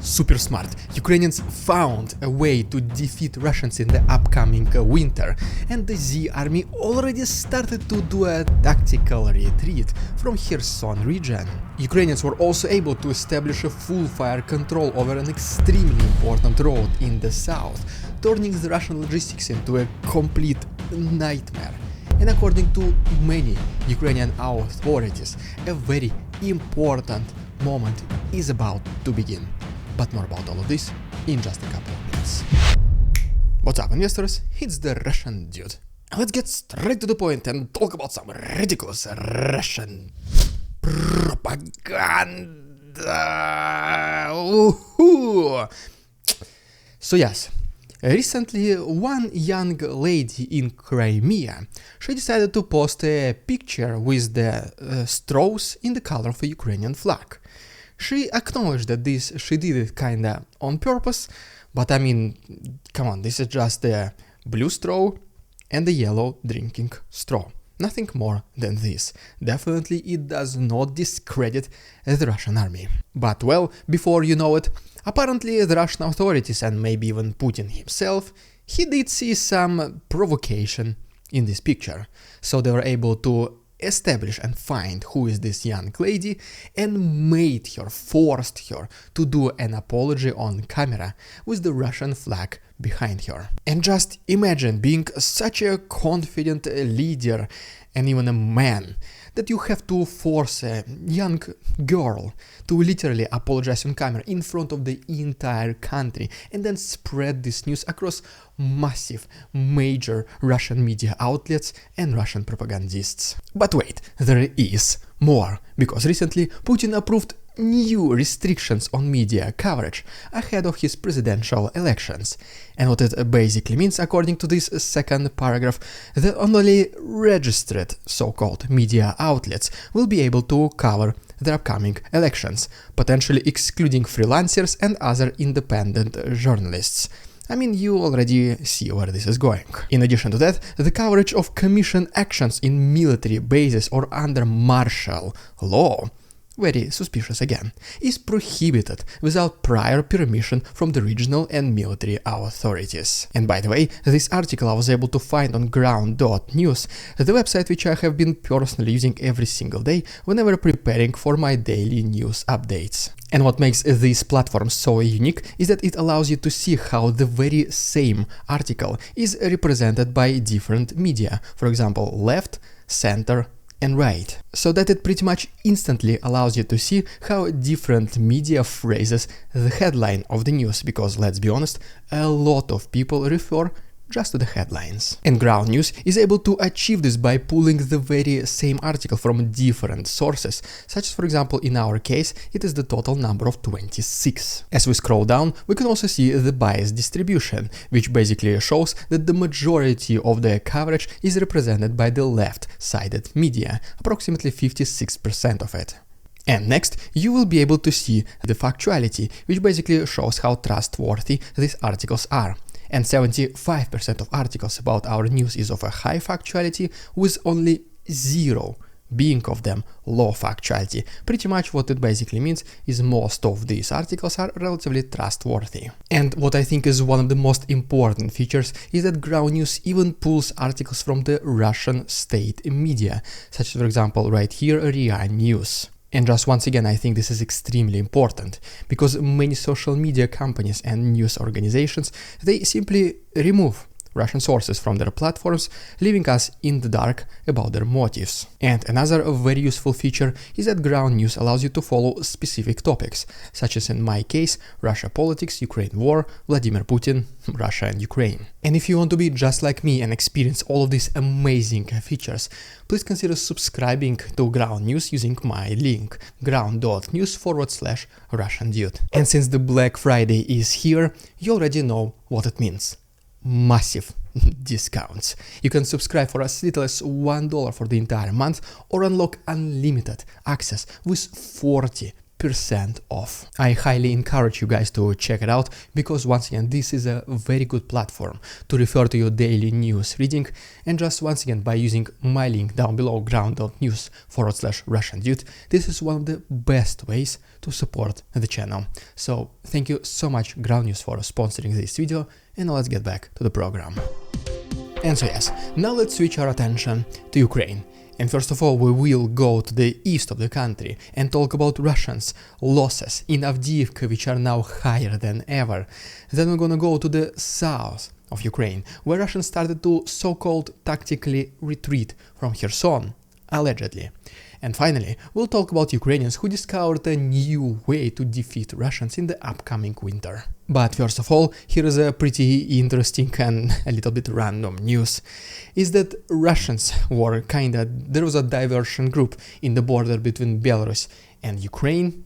super smart. Ukrainians found a way to defeat Russians in the upcoming winter, and the Z army already started to do a tactical retreat from Kherson region. Ukrainians were also able to establish a full fire control over an extremely important road in the south, turning the Russian logistics into a complete nightmare. And according to many Ukrainian authorities, a very important moment is about to begin. But more about all of this in just a couple of minutes. What's up, investors? It's the Russian dude. Let's get straight to the point and talk about some ridiculous Russian propaganda. Woohoo! So yes, recently one young lady in Crimea, she decided to post a picture with the straws in the color of a Ukrainian flag. She acknowledged that she did it kinda on purpose, but I mean, come on, this is just the blue straw and the yellow drinking straw. Nothing more than this. Definitely it does not discredit the Russian army. But well, before you know it, apparently the Russian authorities and maybe even Putin himself, he did see some provocation in this picture. So they were able to establish and find who is this young lady and forced her to do an apology on camera with the Russian flag behind her. And just imagine being such a confident leader and even a man that you have to force a young girl to literally apologize on camera in front of the entire country and then spread this news across massive, major Russian media outlets and Russian propagandists. But wait, there is more, because recently Putin approved new restrictions on media coverage ahead of his presidential elections. And what it basically means, according to this second paragraph, that only registered so-called media outlets will be able to cover the upcoming elections, potentially excluding freelancers and other independent journalists. I mean, you already see where this is going. In addition to that, the coverage of commission actions in military bases or under martial law, very suspicious again, is prohibited without prior permission from the regional and military authorities. And by the way, this article I was able to find on ground.news, the website which I have been personally using every single day whenever preparing for my daily news updates. And what makes this platform so unique is that it allows you to see how the very same article is represented by different media, for example, left, center, and right, so that it pretty much instantly allows you to see how different media phrases the headline of the news, because let's be honest, a lot of people refer just to the headlines. And Ground News is able to achieve this by pulling the very same article from different sources, such as, for example, in our case, it is the total number of 26. As we scroll down, we can also see the bias distribution, which basically shows that the majority of the coverage is represented by the left-sided media, approximately 56% of it. And next, you will be able to see the factuality, which basically shows how trustworthy these articles are. And 75% of articles about our news is of a high factuality, with only 0 being of them low factuality. Pretty much what it basically means is most of these articles are relatively trustworthy. And what I think is one of the most important features is that Ground News even pulls articles from the Russian state media, such as, for example, right here, RIA News. And just once again, I think this is extremely important, because many social media companies and news organizations, they simply remove Russian sources from their platforms, leaving us in the dark about their motives. And another very useful feature is that Ground News allows you to follow specific topics, such as in my case, Russia politics, Ukraine war, Vladimir Putin, Russia and Ukraine. And if you want to be just like me and experience all of these amazing features, please consider subscribing to Ground News using my link, ground.news/Russian dude. And since the Black Friday is here, you already know what it means. Massive discounts. You can subscribe for as little as $1 for the entire month or unlock unlimited access with 40 off. I highly encourage you guys to check it out because once again this is a very good platform to refer to your daily news reading, and just once again by using my link down below ground.news/Russian Dude, this is one of the best ways to support the channel. So thank you so much Ground News for sponsoring this video, and now let's get back to the program. And so yes, now let's switch our attention to Ukraine. And first of all, we will go to the east of the country and talk about Russians' losses in Avdiivka, which are now higher than ever. Then we're gonna go to the south of Ukraine, where Russians started to so-called tactically retreat from Kherson, allegedly. And finally, we'll talk about Ukrainians who discovered a new way to defeat Russians in the upcoming winter. But first of all, here is a pretty interesting and a little bit random news, is that Russians were there was a diversion group in the border between Belarus and Ukraine,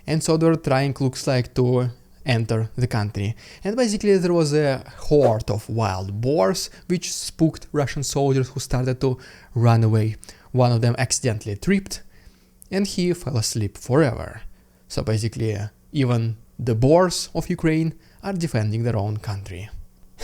and so they were trying, looks like, to enter the country. And basically there was a horde of wild boars which spooked Russian soldiers who started to run away. One of them accidentally tripped and he fell asleep forever. So basically even the boars of Ukraine are defending their own country.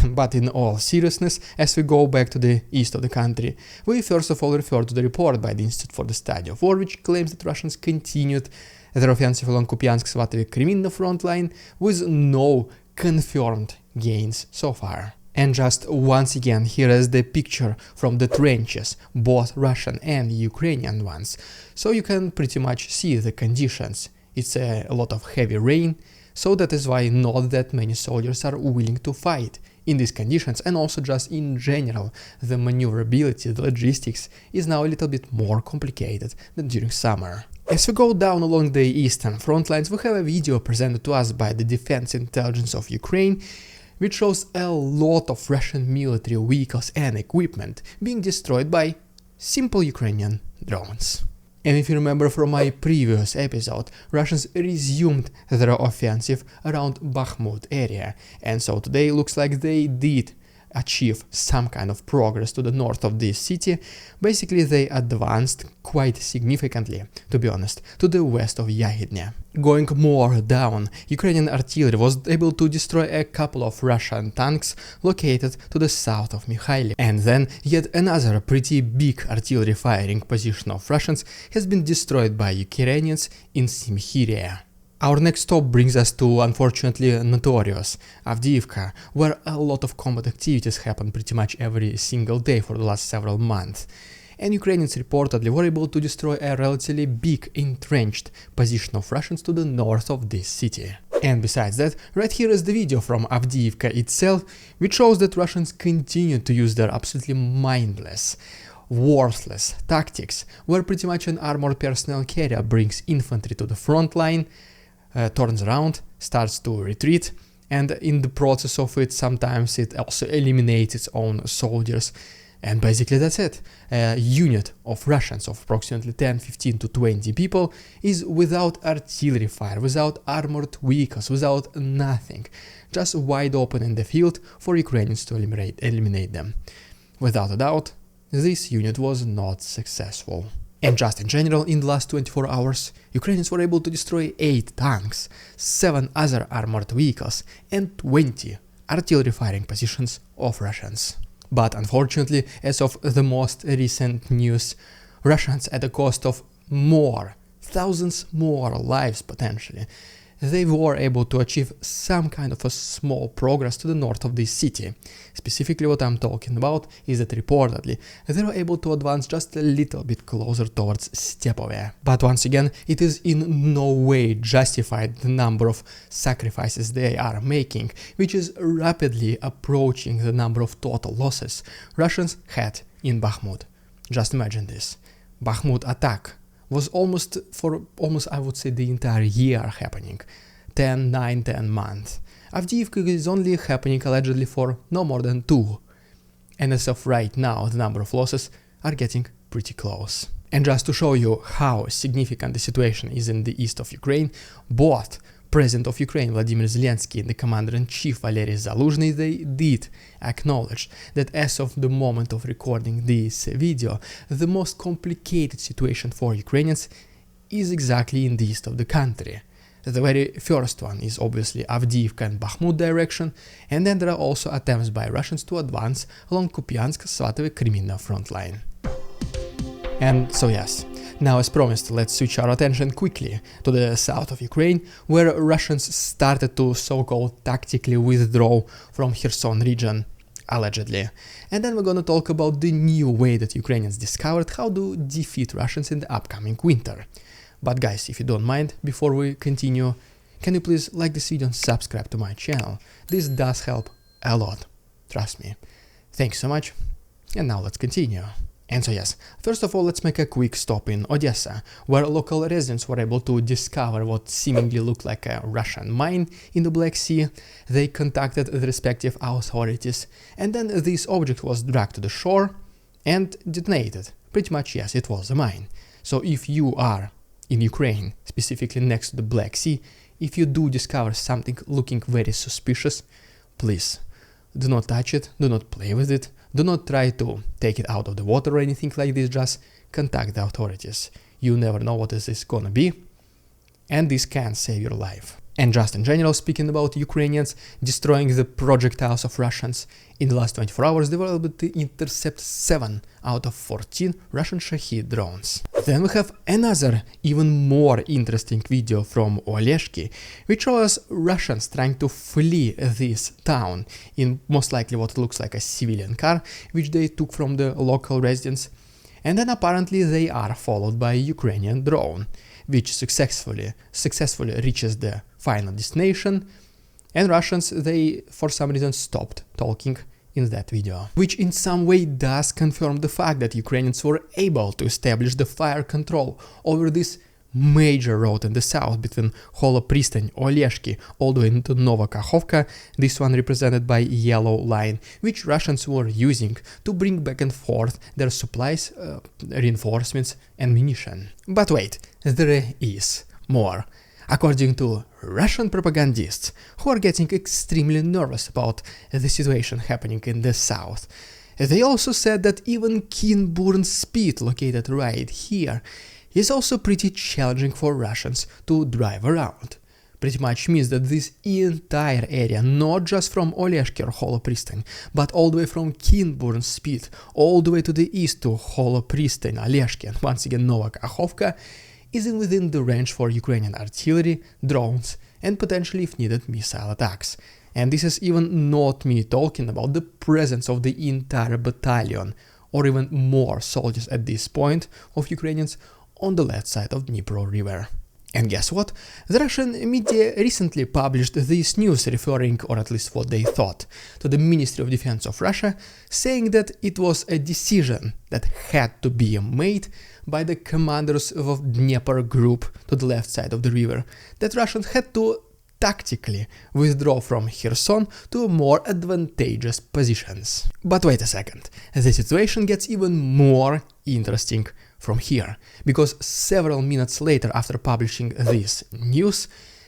But in all seriousness, as we go back to the east of the country, we first of all refer to the report by the Institute for the Study of War, which claims that Russians continued their offensive along Kupiansk-Svatovo-Kreminna front line with no confirmed gains so far. And just once again, here is the picture from the trenches, both Russian and Ukrainian ones. So you can pretty much see the conditions. It's a lot of heavy rain, so that is why not that many soldiers are willing to fight in these conditions, and also just in general, the maneuverability, the logistics is now a little bit more complicated than during summer. As we go down along the eastern front lines, we have a video presented to us by the Defense Intelligence of Ukraine, which shows a lot of Russian military vehicles and equipment being destroyed by simple Ukrainian drones. And if you remember from my previous episode, Russians resumed their offensive around Bakhmut area, and so today looks like they did achieve some kind of progress to the north of this city. Basically they advanced quite significantly, to be honest, to the west of Yahidne. Going more down, Ukrainian artillery was able to destroy a couple of Russian tanks located to the south of Mikhaili. And then yet another pretty big artillery firing position of Russians has been destroyed by Ukrainians in Simhiria. Our next stop brings us to, unfortunately, notorious Avdiivka, where a lot of combat activities happen pretty much every single day for the last several months. And Ukrainians reportedly were able to destroy a relatively big entrenched position of Russians to the north of this city. And besides that, right here is the video from Avdiivka itself, which shows that Russians continue to use their absolutely mindless, worthless tactics, where pretty much an armored personnel carrier brings infantry to the front line, turns around, starts to retreat, and in the process of it sometimes it also eliminates its own soldiers, and basically that's it. A unit of Russians of approximately 10, 15 to 20 people is without artillery fire, without armored vehicles, without nothing, just wide open in the field for Ukrainians to eliminate them. Without a doubt, this unit was not successful. And just in general, in the last 24 hours, Ukrainians were able to destroy 8 tanks, 7 other armored vehicles, and 20 artillery firing positions of Russians. But unfortunately, as of the most recent news, Russians, at the cost of thousands more lives potentially, they were able to achieve some kind of a small progress to the north of this city. Specifically what I'm talking about is that reportedly they were able to advance just a little bit closer towards Stepove. But once again, it is in no way justified the number of sacrifices they are making, which is rapidly approaching the number of total losses Russians had in Bakhmut. Just imagine this. Bakhmut attack was almost I would say the entire year happening, 10 months. Avdiivka is only happening allegedly for no more than 2, and as of right now the number of losses are getting pretty close. And just to show you how significant the situation is in the east of Ukraine, both President of Ukraine Vladimir Zelensky and the Commander-in-Chief Valery Zaluzhny, they did acknowledge that as of the moment of recording this video, the most complicated situation for Ukrainians is exactly in the east of the country. The very first one is obviously Avdiivka and Bakhmut direction, and then there are also attempts by Russians to advance along Kupiansk-Svatovo-Kreminna front line. And so yes, now as promised, let's switch our attention quickly to the south of Ukraine, where Russians started to so-called tactically withdraw from Kherson region, allegedly. And then we're gonna talk about the new way that Ukrainians discovered how to defeat Russians in the upcoming winter. But guys, if you don't mind, before we continue, can you please like this video and subscribe to my channel? This does help a lot, trust me. Thanks so much, and now let's continue. And so yes, first of all, let's make a quick stop in Odessa, where local residents were able to discover what seemingly looked like a Russian mine in the Black Sea. They contacted the respective authorities, and then this object was dragged to the shore and detonated. Pretty much, yes, it was a mine. So if you are in Ukraine, specifically next to the Black Sea, if you do discover something looking very suspicious, please do not touch it, do not play with it, do not try to take it out of the water or anything like this, just contact the authorities. You never know what this is gonna be, and this can save your life. And just in general, speaking about Ukrainians destroying the projectiles of Russians, in the last 24 hours they were able to intercept 7 out of 14 Russian Shahed drones. Then we have another even more interesting video from Oleshki, which shows Russians trying to flee this town in most likely what looks like a civilian car, which they took from the local residents, and then apparently they are followed by a Ukrainian drone, which successfully reaches the final destination, and Russians, they for some reason stopped talking in that video, which in some way does confirm the fact that Ukrainians were able to establish the fire control over this major road in the south between Holopristan, Oleshki, all the way into Novokakhovka, this one represented by yellow line, which Russians were using to bring back and forth their supplies, reinforcements and munition. But wait, there is more. According to Russian propagandists, who are getting extremely nervous about the situation happening in the south, they also said that even Kinburn Spit, located right here, is also pretty challenging for Russians to drive around. Pretty much means that this entire area, not just from Oleshki or Holopristan, but all the way from Kinburn Spit, all the way to the east to Holopristan, Oleshki, and once again Novokakhovka, is within the range for Ukrainian artillery, drones, and potentially, if needed, missile attacks. And this is even not me talking about the presence of the entire battalion, or even more soldiers at this point of Ukrainians on the left side of Dnipro River. And guess what? The Russian media recently published this news referring, or at least what they thought, to the Ministry of Defense of Russia, saying that it was a decision that had to be made by the commanders of Dnieper group to the left side of the river, that Russians had to tactically withdraw from Kherson to more advantageous positions. But wait a second, the situation gets even more interesting from here, because several minutes later after publishing this news,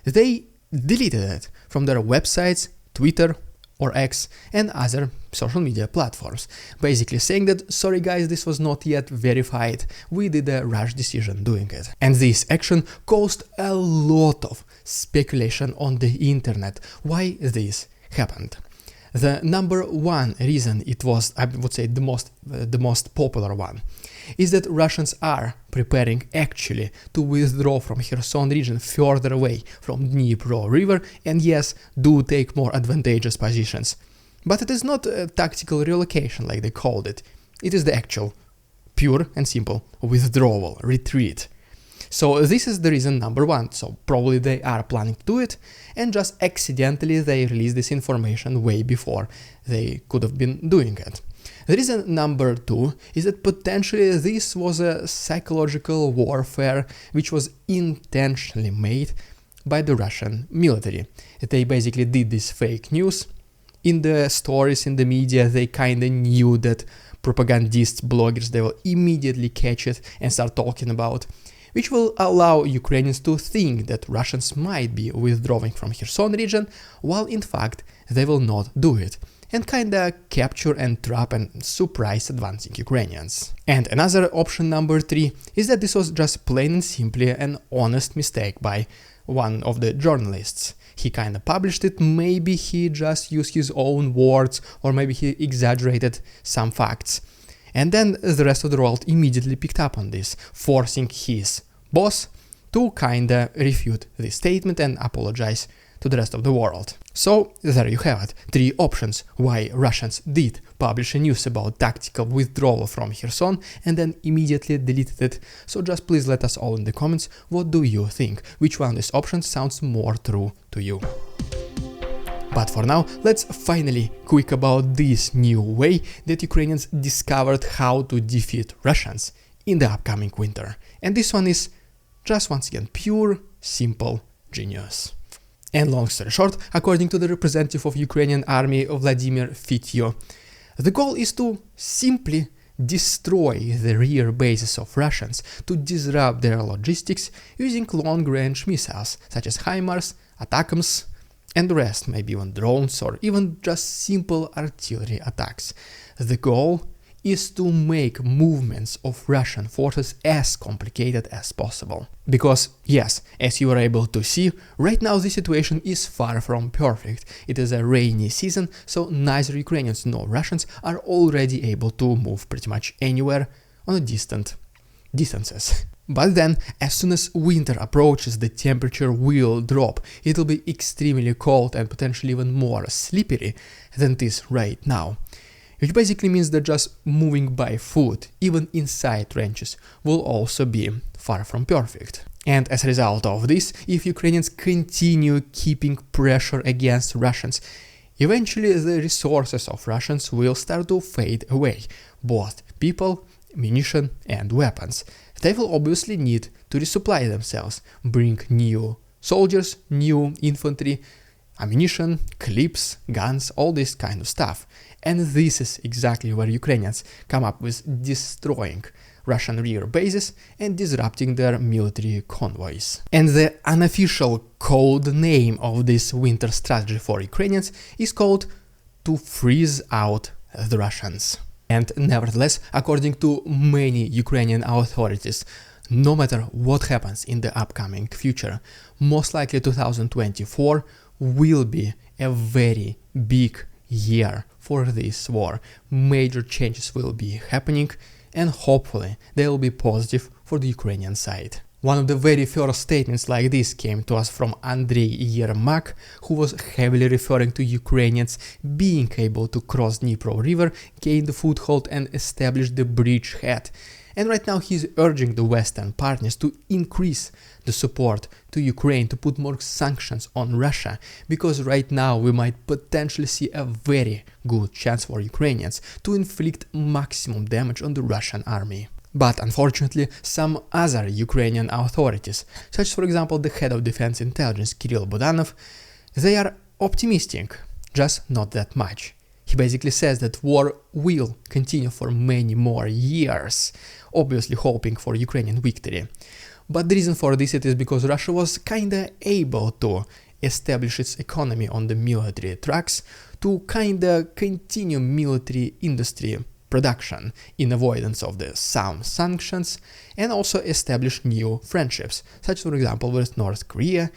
they deleted it from their websites, Twitter or X and other social media platforms, basically saying that sorry guys, this was not yet verified, we did a rash decision doing it. And this action caused a lot of speculation on the internet why this happened. The number one reason it was, I would say the most popular one, is that Russians are preparing actually to withdraw from Kherson region further away from Dnipro River and yes, do take more advantageous positions. But it is not a tactical relocation like they called it, it is the actual, pure and simple withdrawal, retreat. So this is the reason number one, so probably they are planning to do it and just accidentally they released this information way before they could have been doing it. The reason number two is that potentially this was a psychological warfare which was intentionally made by the Russian military. They basically did this fake news. In the stories, in the media, they kinda knew that propagandists, bloggers, they will immediately catch it and start talking about, which will allow Ukrainians to think that Russians might be withdrawing from Kherson region, while in fact they will not do it. and kinda capture and trap and surprise advancing Ukrainians. And another option number 3 is that this was just plain and simply an honest mistake by one of the journalists. He kinda published it, maybe he just used his own words, or maybe he exaggerated some facts. And then the rest of the world immediately picked up on this, forcing his boss to kinda refute this statement and apologize to the rest of the world. So there you have it, 3 options why Russians did publish a news about tactical withdrawal from Kherson and then immediately deleted it. So just please let us all in the comments, what do you think? Which one of these options sounds more true to you? But for now, let's finally quick about this new way that Ukrainians discovered how to defeat Russians in the upcoming winter. And this one is just once again pure, simple genius. And long story short, according to the representative of Ukrainian army, Vladimir Fityo, the goal is to simply destroy the rear bases of Russians, to disrupt their logistics using long-range missiles such as HIMARS, ATACMS, and the rest, maybe even drones or even just simple artillery attacks. The goal is to make movements of Russian forces as complicated as possible. Because, yes, as you are able to see, right now the situation is far from perfect. It is a rainy season, so neither Ukrainians nor Russians are already able to move pretty much anywhere on a distant distances. But then, as soon as winter approaches, the temperature will drop. It will be extremely cold and potentially even more slippery than it is right now. Which basically means that just moving by foot, even inside trenches, will also be far from perfect. And as a result of this, if Ukrainians continue keeping pressure against Russians, eventually the resources of Russians will start to fade away, both people, ammunition and weapons. They will obviously need to resupply themselves, bring new soldiers, new infantry, ammunition, clips, guns, all this kind of stuff. And this is exactly where Ukrainians come up with destroying Russian rear bases and disrupting their military convoys. And the unofficial code name of this winter strategy for Ukrainians is called to freeze out the Russians. And nevertheless, according to many Ukrainian authorities, no matter what happens in the upcoming future, most likely 2024 will be a very big year for this war. Major changes will be happening and hopefully they will be positive for the Ukrainian side. One of the very first statements like this came to us from Andrei Yermak, who was heavily referring to Ukrainians being able to cross Dnipro River, gain the foothold and establish the bridgehead. And right now he's urging the Western partners to increase the support to Ukraine, to put more sanctions on Russia, because right now we might potentially see a very good chance for Ukrainians to inflict maximum damage on the Russian army. But unfortunately, some other Ukrainian authorities, such as for example the head of defense intelligence Kirill Budanov, they are optimistic, just not that much. He basically says that war will continue for many more years, obviously hoping for Ukrainian victory. But the reason for this is because Russia was kinda able to establish its economy on the military tracks, to kinda continue military industry production in avoidance of the sound sanctions, and also establish new friendships, such for example with North Korea,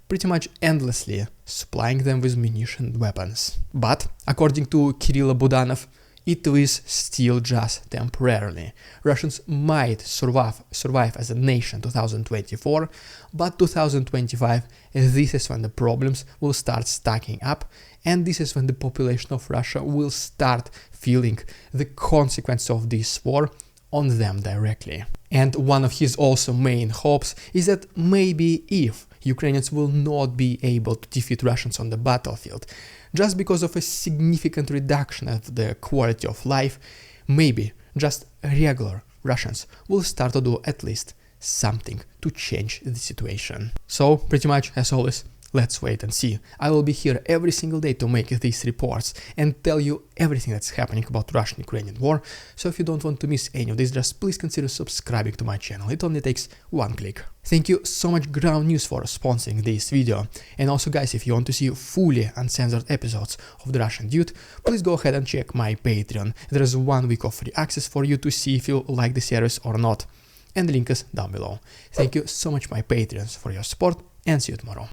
pretty much endlessly supplying them with munitions and weapons. But, according to Kirill Budanov, it is still just temporarily. Russians might survive as a nation 2024, but 2025, this is when the problems will start stacking up, and this is when the population of Russia will start feeling the consequence of this war on them directly. And one of his also main hopes is that maybe if Ukrainians will not be able to defeat Russians on the battlefield, just because of a significant reduction of the quality of life, maybe just regular Russians will start to do at least something to change the situation. So, pretty much, as always, Let's wait and see. I will be here every single day to make these reports and tell you everything that's happening about Russian-Ukrainian war, so if you don't want to miss any of this, just please consider subscribing to my channel. It only takes one click. Thank you so much Ground News for sponsoring this video. And also guys, if you want to see fully uncensored episodes of The Russian Dude, please go ahead and check my Patreon. There is 1 week of free access for you to see if you like the series or not. And the link is down below. Thank you so much my Patreons for your support, and see you tomorrow.